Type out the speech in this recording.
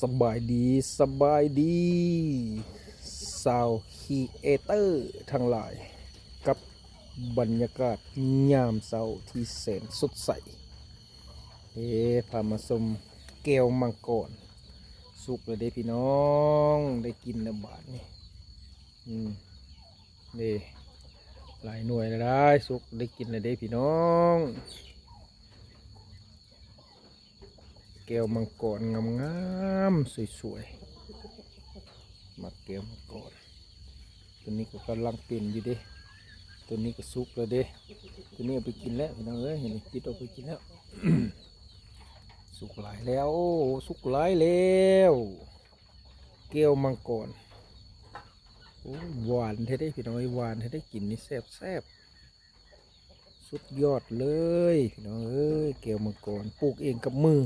สบายดีสบายดีสาวคีเอเตอร์ทั้งหลายกับบรรยากาศยามเช้าที่แสนสดใสพามาชมแก้วมังกรสุกเลยเด้พี่น้องได้กินแล้วบาทนี่นี่หลายหน่วยแล้วได้สุกได้กินเลยเด้พี่น้องแก้วมังกรงามๆสวยๆมาแก้วมังกรตัวนี้ก็กำลังเป็นอยู่เด้ตัวนี้ก็สุกแล้วเด้ตัวนี้เอาไปกินแล้วพี่น้องเอ้ยเห็นจิตเอาไปกินแล้ว สุกหลายแล้วสุกหลายแล้วแก้วมังกรโอ้หวานแท้ได้พี่น้องหวานแท้ได้กินนี่แซ่บแซ่บสุดยอดเลยพี่น้องเอ้ยแก้วมังกรปลูกเองกับมือ